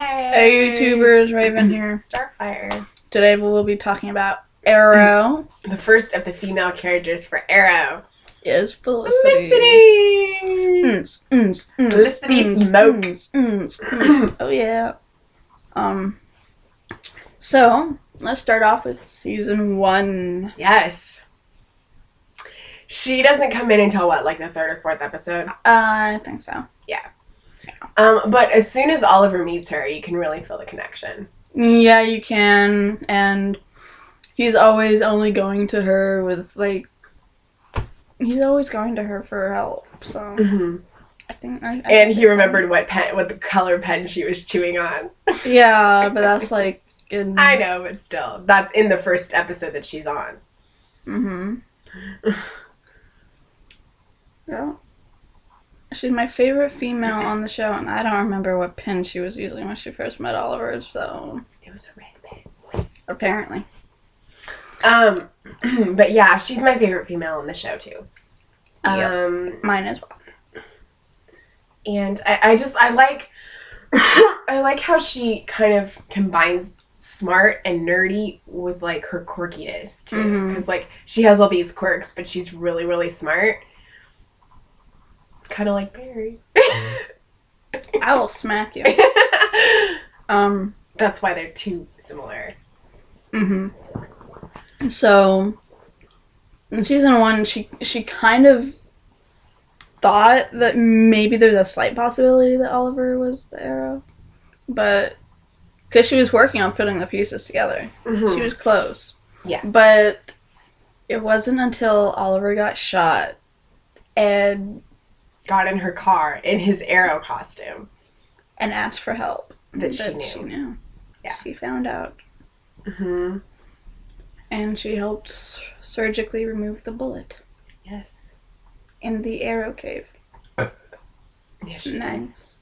Hey YouTubers, Raven here. Starfire. Today we will be talking about Arrow. The first of the female characters for Arrow Is Felicity. Felicity Smoak. Oh yeah. So let's start off with season 1. Yes. She doesn't come in until what, like the third or fourth episode? I think so. Yeah. But as soon as Oliver meets her, you can really feel the connection. Yeah, you can, and he's always only going to her with he's always going to her for help. So I think. And he remembered what the color pen she was chewing on. Yeah, but that's like. I know, but still, that's in the first episode that she's on. Yeah. She's my favorite female on the show, and I don't remember what pin she was using when she first met Oliver, so... It was a red pin. Apparently. But yeah, she's my favorite female on the show, too. Mine as well. And I like... I like how she kind of combines smart and nerdy with, like, her quirkiness, too. Because, like, she has all these quirks, but she's really, really smart. Kind of like Barry. I will smack you. That's why they're too similar. So, in season 1, she kind of thought that maybe there's a slight possibility that Oliver was the Arrow. But, because she was working on putting the pieces together. She was close. Yeah. But, it wasn't until Oliver got shot and... got in her car in his Arrow costume and asked for help that she knew. Yeah, she found out. And she helped surgically remove the bullet. Yes. In the Arrow cave. Yes, nice.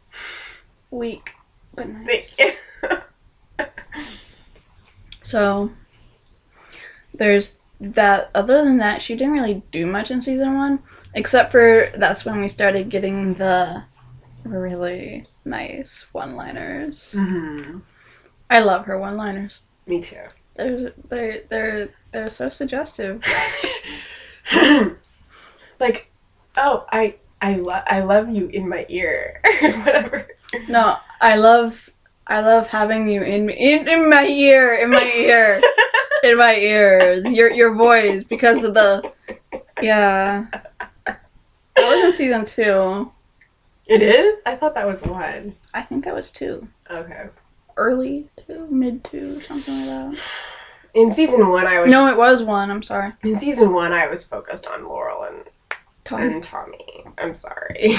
Weak, but nice. So there's that. Other than that, she didn't really do much in season 1. Except for that's when we started getting the really nice one-liners. I love her one-liners. Me too. They're so suggestive. Like, oh, I love you in my ear or whatever. No, I love having you in my ear, in my ear. Your voice because of the That was in season 2. It is? I thought that was 1. I think that was 2. Okay. Early 2, mid 2, something like that. In season 1, I was... No, it was 1. I'm sorry. In season 1, I was focused on Laurel and Tommy. I'm sorry.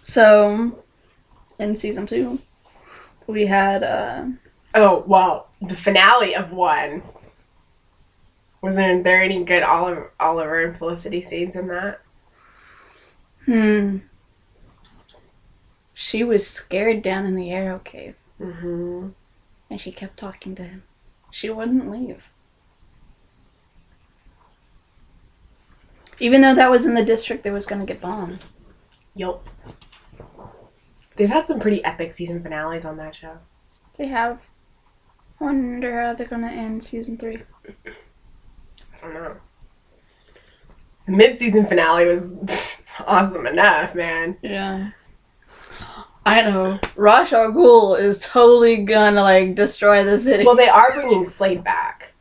So, in season 2, we had, Oh, well, the finale of 1. Wasn't there any good Oliver and Felicity scenes in that? She was scared down in the Arrow cave. And she kept talking to him. She wouldn't leave. Even though that was in the district that was going to get bombed. Yup. They've had some pretty epic season finales on that show. They have. Wonder how they're going to end season 3. I don't know. The mid-season finale was awesome enough, man. Yeah. I know. Ra's al Ghul is totally gonna, destroy the city. Well, they are bringing Slade back.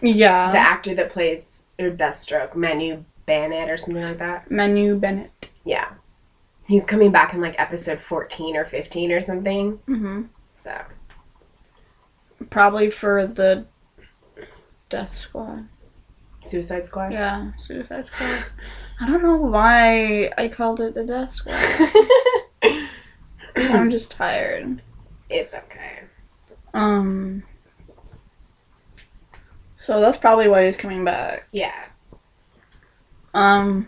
Yeah. The actor that plays Deathstroke, Manu Bennett or something like that. Manu Bennett. Yeah. He's coming back in, episode 14 or 15 or something. So. Probably for the Death Squad. Suicide Squad? Yeah, Suicide Squad. I don't know why I called it the Death Squad. I'm just tired. It's okay. So that's probably why he's coming back. Yeah. But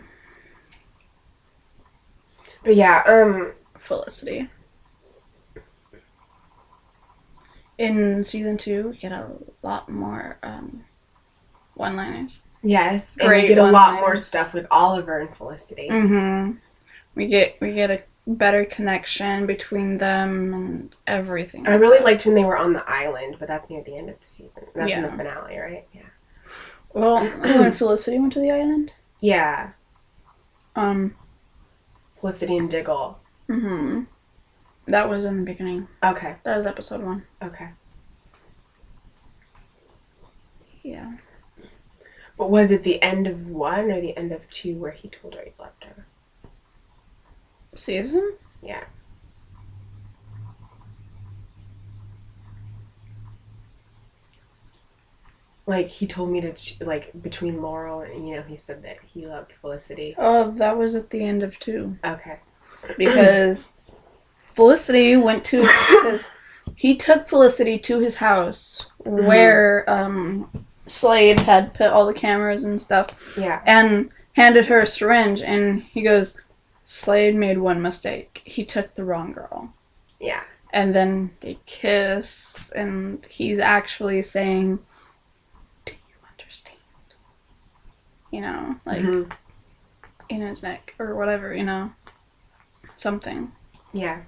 yeah, Felicity. In season 2, we get a lot more one-liners. Yes, and we Great get a lot one-liners. more stuff with Oliver and Felicity. Mm-hmm. We get a better connection between them and everything. I really liked when they were on the island, but that's near the end of the season. That's in the Yeah. finale, right? Yeah. Well, when Felicity went to the island. Yeah. Um. Felicity and Diggle. Mm-hmm. That was in the beginning. Okay. That was episode 1. Okay. Yeah. But was it the end of 1 or the end of 2 where he told her he loved her? Season? Yeah. Like, he told me to, like, between Laurel and, he said that he loved Felicity. Oh, that was at the end of 2. Okay. Because Felicity went to... Because he took Felicity to his house where Slade had put all the cameras and stuff. Yeah. And handed her a syringe, and he goes, Slade made one mistake. He took the wrong girl. Yeah. And then they kiss, and he's actually saying, do you understand? Like, in his neck, or whatever, something. Yeah.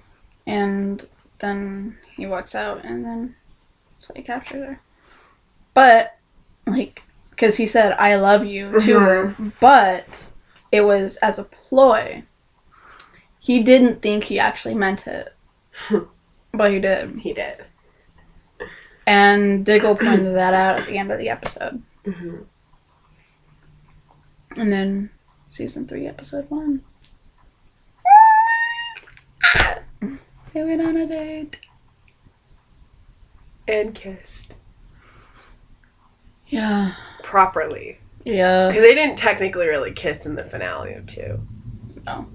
And then he walks out, and then Slade captures her. But, like, because he said, I love you to her, but it was as a ploy. He didn't think he actually meant it. But he did. He did. And Diggle pointed that out at the end of the episode. Mm-hmm. And then season 3, episode 1. They went on a date. And kissed. Yeah. Properly. Yeah. Because they didn't technically really kiss in the finale of 2. No.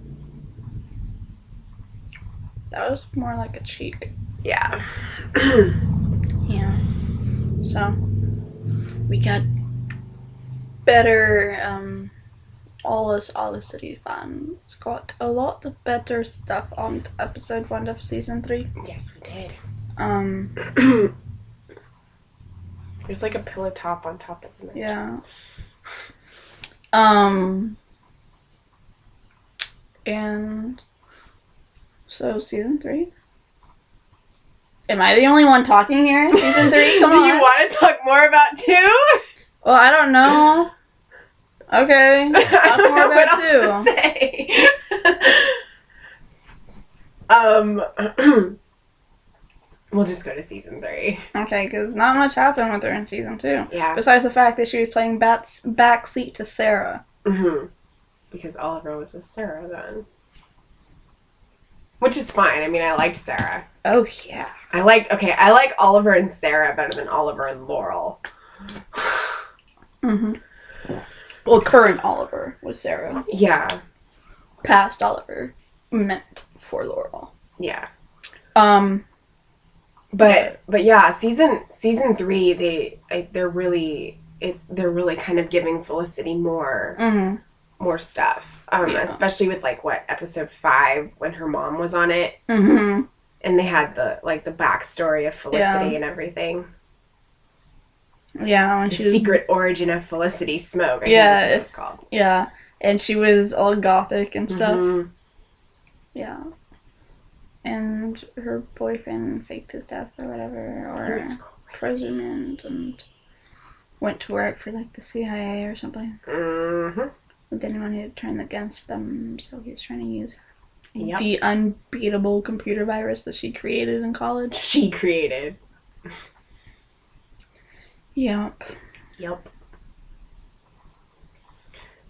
That was more like a cheek. Yeah. Yeah. So, we got better, all the city fans got a lot of better stuff on episode 1 of season 3. Yes, we did. There's like a pillow top on top of them. Yeah. And so season 3. Am I the only one talking here in season 3? Come on. Do you want to talk more about 2? Well, I don't know. Okay. Talk more about 2. To say. We'll just go to season 3. Okay, because not much happened with her in season 2. Yeah. Besides the fact that she was playing backseat to Sarah. Mm-hmm. Because Oliver was with Sarah then. Which is fine. I mean, I liked Sarah. Oh, yeah. I like Oliver and Sarah better than Oliver and Laurel. Mm-hmm. Well, current Oliver was Sarah. Yeah. Past Oliver meant for Laurel. Yeah. But yeah, season 3 they're really kind of giving Felicity more stuff. Especially with like episode 5 when her mom was on it. Mm-hmm. And they had the backstory of Felicity and everything. Yeah, when The she secret origin of Felicity Smoak. I think Yeah, that's what it's called. Yeah, and she was all gothic and stuff. Mm-hmm. Yeah. And her boyfriend faked his death or whatever, or president, and went to work for like the CIA or something. Mm-hmm. But then he wanted to turn against them, so he was trying to use Yep. the unbeatable computer virus that she created in college. She created. Yep. Yep.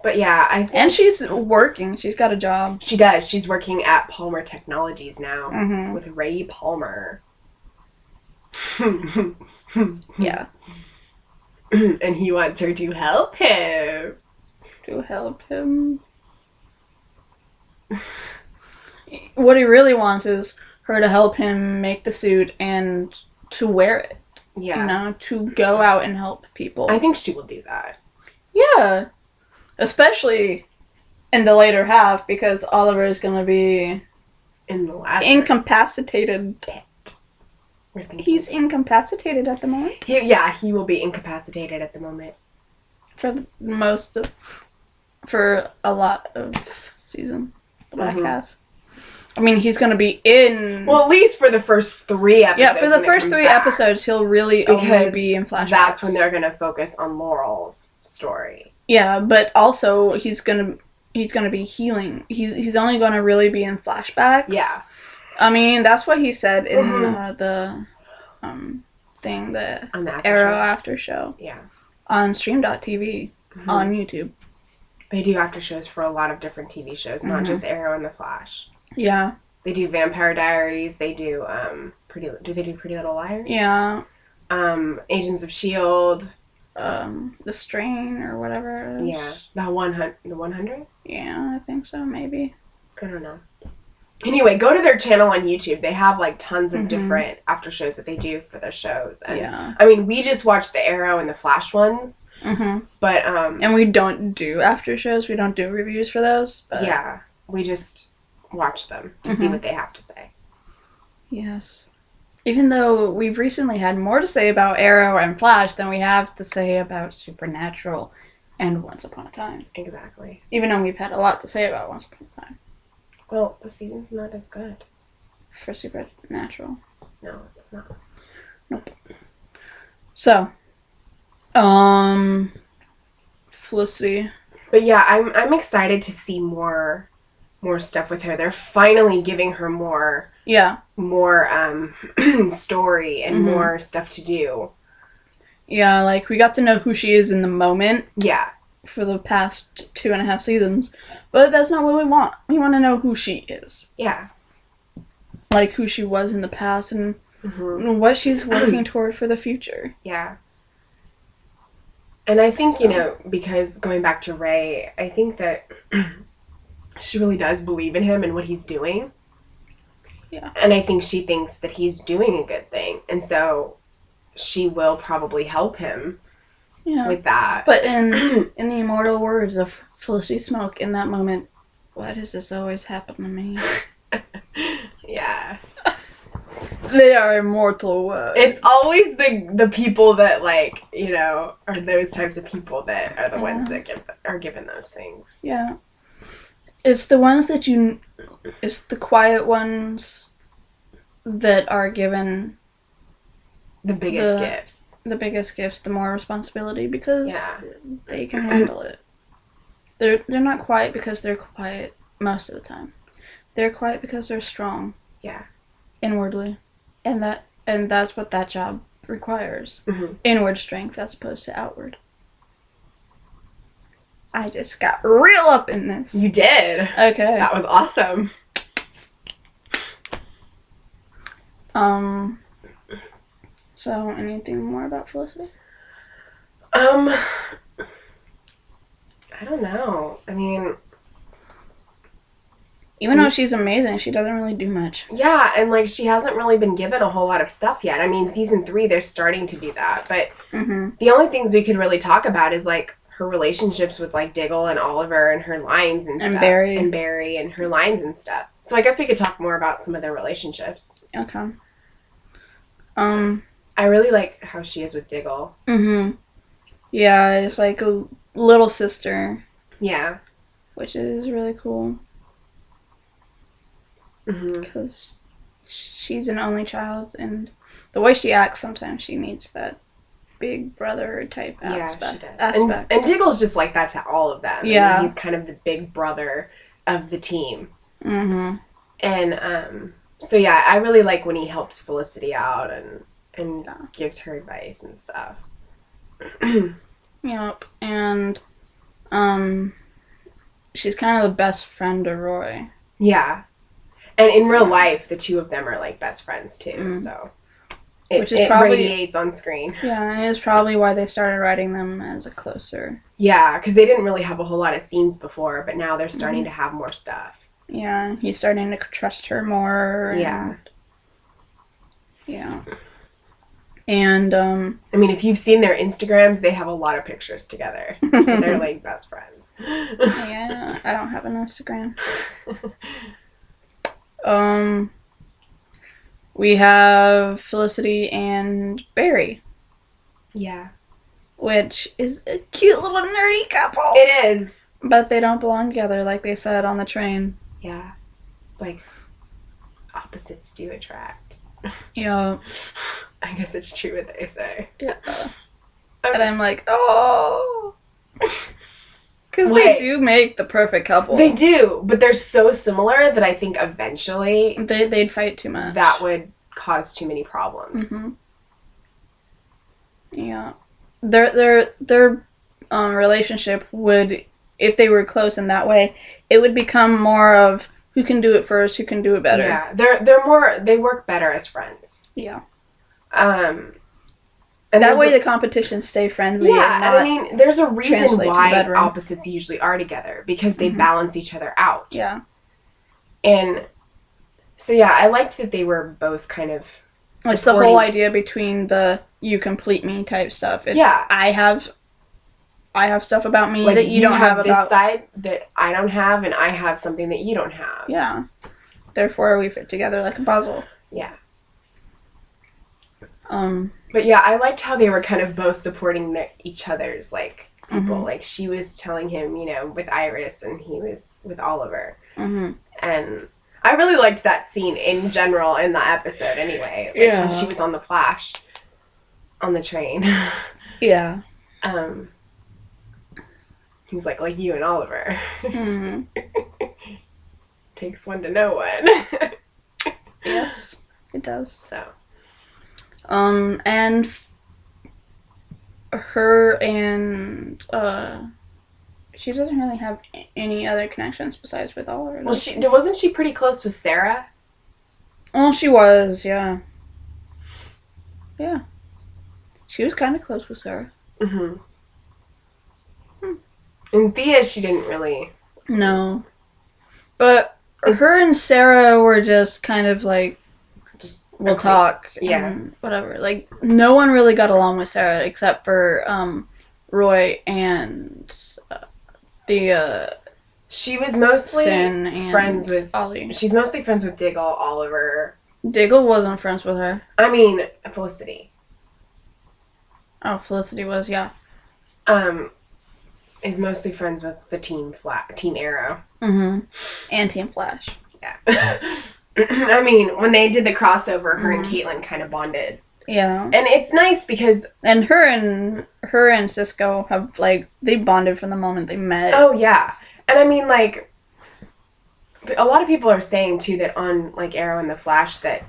But yeah, And she's working. She's got a job. She does. She's working at Palmer Technologies now with Ray Palmer. Yeah. And he wants her to help him. To help him. What he really wants is her to help him make the suit and to wear it. Yeah. To go out and help people. I think she will do that. Yeah. Especially in the later half, because Oliver is going to be In the last incapacitated. He's He's incapacitated at the moment. He will be incapacitated at the moment. for a lot of season, the back half. I mean, he's going to be in... Well, at least for the first 3 episodes. Yeah, for the first 3 episodes, he'll really only be in flashbacks. That's when they're going to focus on Laurel's story. Yeah, but also he's going to be healing. He's only going to really be in flashbacks. Yeah. I mean, that's what he said in the thing, the Arrow after show. Yeah. On stream.tv on YouTube. They do after shows for a lot of different TV shows, not just Arrow and The Flash. Yeah. They do Vampire Diaries. They do do they do Pretty Little Liars? Yeah. Agents of S.H.I.E.L.D. The Strain or whatever it is. Yeah. The 100? Yeah, I think so, maybe. I don't know. Anyway, go to their channel on YouTube. They have like tons of different after shows that they do for their shows. And, I mean, we just watched the Arrow and the Flash ones. But and we don't do after shows. We don't do reviews for those. But... Yeah, we just watch them to see what they have to say. Yes. Even though we've recently had more to say about Arrow and Flash than we have to say about Supernatural and Once Upon a Time. Exactly. Even though we've had a lot to say about Once Upon a Time. Well, the season's not as good. For Supernatural. No, it's not. Nope. So, Felicity. But yeah, I'm excited to see more stuff with her. They're finally giving her more story and more stuff to do. Yeah, like we got to know who she is in the moment. Yeah. For the past 2.5 seasons. But that's not what we want. We want to know who she is. Yeah. Like who she was in the past and what she's working toward for the future. Yeah. And I think, because going back to Ray, I think that she really does believe in him and what he's doing. Yeah. And I think she thinks that he's doing a good thing. And so she will probably help him with that. But in the immortal words of Felicity Smoak, in that moment, why does this always happen to me? Yeah. They are immortal words. It's always the people that, like, are those types of people that are the ones that are given those things. Yeah. It's the ones that it's the quiet ones that are given the biggest gifts. The biggest gifts, the more responsibility, because they can handle it. They're not quiet because they're quiet most of the time. They're quiet because they're strong. Yeah. Inwardly. And that's what that job requires. Inward strength as opposed to outward. I just got real up in this. You did. Okay. That was awesome. So, anything more about Felicity? I don't know. I mean... Even though she's amazing, she doesn't really do much. Yeah, and, like, she hasn't really been given a whole lot of stuff yet. I mean, season 3, they're starting to do that. But the only things we could really talk about is, like, her relationships with, like, Diggle and Oliver and her lines and stuff. And Barry and her lines and stuff. So I guess we could talk more about some of their relationships. Okay. I really like how she is with Diggle. Yeah, it's like a little sister. Yeah. Which is really cool. Mm-hmm. Because she's an only child, and the way she acts, sometimes she needs that big brother type aspect. Yeah, she does. And Diggle's just like that to all of them. Yeah. I mean, he's kind of the big brother of the team. Mm-hmm. And so yeah, I really like when he helps Felicity out and gives her advice and stuff. Yep. And she's kind of the best friend to Roy. Yeah. And in real life, the two of them are like best friends too. So it radiates on screen. Yeah, and it's probably why they started writing them as a closer. Yeah, because they didn't really have a whole lot of scenes before, but now they're starting to have more stuff. Yeah, he's starting to trust her more. Yeah. Yeah. And, I mean, if you've seen their Instagrams, they have a lot of pictures together. So they're, like, best friends. Yeah, I don't have an Instagram. We have Felicity and Barry. Yeah. which is a cute little nerdy couple. It is. But they don't belong together, like they said on the train. Yeah. It's like opposites do attract. Yeah. I guess it's true what they say. Yeah. And I'm like, oh. Because they Wait. do make the perfect couple. They do, but they're so similar that I think eventually they'd fight too much. that would cause too many problems. Mm-hmm. Yeah. Their relationship would, if they were close in that way, it would become more of who can do it first, who can do it better. Yeah, they work better as friends. Yeah. And that way the competitions stay friendly. Yeah, and I mean, there's a reason why the opposites usually are together, because they balance each other out. Yeah. And so yeah, I liked that they were both kind of supporting. It's the whole idea between the you complete me type stuff. It's, yeah. I have stuff about me like, that you don't have this about side that I don't have, and I have something that you don't have. Yeah. Therefore, we fit together like a puzzle. Yeah. But yeah, I liked how they were kind of both supporting each other's, like, people. Mm-hmm. Like, she was telling him, you know, with Iris, and he was with Oliver. Mm-hmm. And I really liked that scene in general in the episode anyway. Like, when she was on the Flash. On the train. Yeah. He's like you and Oliver. Mm-hmm. Takes one to know one. Yes, it does. So. And her and she doesn't really have any other connections besides with Oliver. Well, wasn't she pretty close with Sarah? Oh, she was, yeah. Yeah. She was kind of close with Sarah. Mm-hmm. And Thea, she didn't really. No. But her and Sarah were just kind of like, we'll talk. Yeah. And whatever. Like, no one really got along with Sarah except for Roy and the she was mostly friends with Ollie. She's mostly friends with Diggle, Oliver. Diggle wasn't friends with her. I mean, Felicity. Oh, Felicity was, yeah. Is mostly friends with the Team Arrow. Mm-hmm. And Team Flash. Yeah. I mean, when they did the crossover, her and Caitlin kind of bonded. Yeah. And it's nice because... And her and Cisco have, like, they bonded from the moment they met. Oh, yeah. And I mean, like, a lot of people are saying, too, that on, like, Arrow and the Flash, that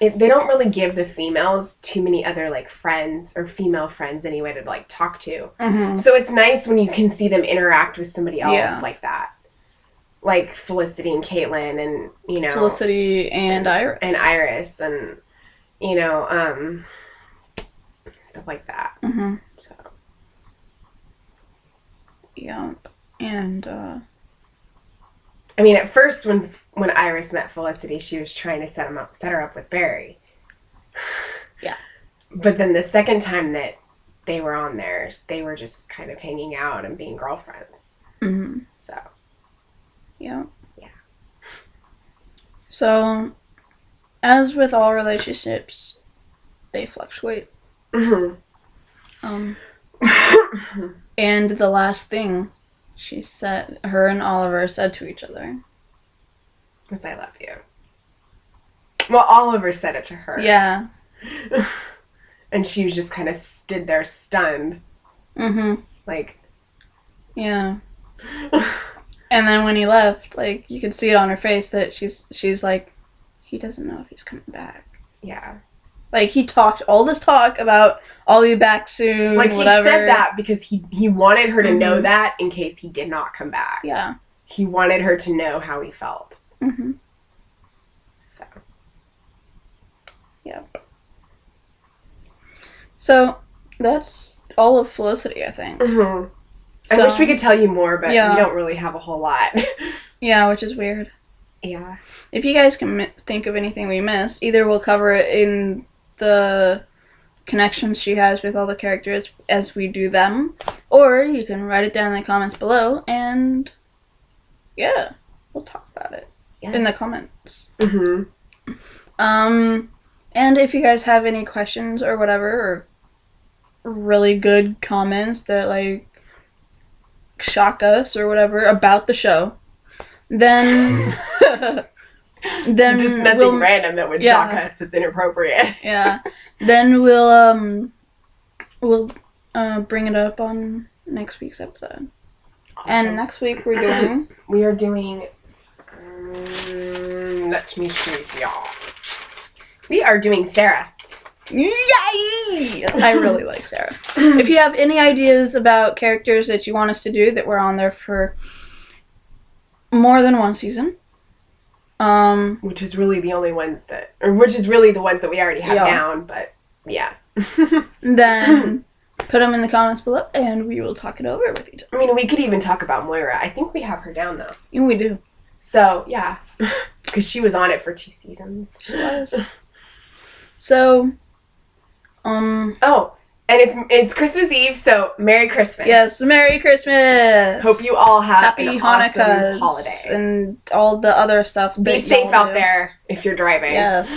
they don't really give the females too many other, like, friends, or female friends anyway, to, like, talk to. Mm-hmm. So it's nice when you can see them interact with somebody else like that. Like Felicity and Caitlin, and, you know... Felicity and Iris. And Iris, and, you know, stuff like that. Mm-hmm. So. Yeah. And, I mean, at first, when Iris met Felicity, she was trying to set her up with Barry. Yeah. But then the second time that they were on there, they were just kind of hanging out and being girlfriends. Mm-hmm. So. Yeah. Yeah. So, as with all relationships, they fluctuate. Mm-hmm. And the last thing her and Oliver said to each other was, "I love you." Well, Oliver said it to her. Yeah. And she was just kind of stood there stunned. Mm-hmm. Like. Yeah. And then when he left, like, you could see it on her face that she's like, he doesn't know if he's coming back. Yeah. Like, he talked all this talk about, I'll be back soon, like, whatever. He said that because he wanted her to know that in case he did not come back. Yeah. He wanted her to know how he felt. Mm-hmm. So. Yep. So, that's all of Felicity, I think. Mm-hmm. I wish we could tell you more, but we don't really have a whole lot. Yeah, which is weird. Yeah. If you guys can think of anything we missed, either we'll cover it in the connections she has with all the characters as we do them, or you can write it down in the comments below, and yeah, we'll talk about it in the comments. Mm-hmm. And if you guys have any questions or whatever, or really good comments that like shock us or whatever about the show, then then just nothing random that would shock us. It's inappropriate. Yeah. Then we'll bring it up on next week's episode. Awesome. And next week we are doing let me see here. We are doing Sarah. Yay! I really like Sarah. If you have any ideas about characters that you want us to do that were on there for more than one season, which is really the ones that we already have down, but yeah. Then put them in the comments below, and we will talk it over with each other. I mean, we could even talk about Moira. I think we have her down though. Yeah, we do. So yeah, because she was on it for 2 seasons. She was. So, oh, and it's Christmas Eve, so Merry Christmas. Yes, Merry Christmas. Hope you all have Happy an Hanukkah awesome holiday and all the other stuff. Be safe out there if you're driving. Yes.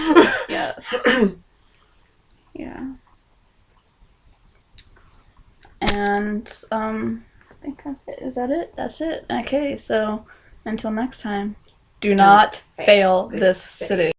Yes. Yeah. And I think that's it. Is that it? That's it. Okay, so until next time, do not fail this city.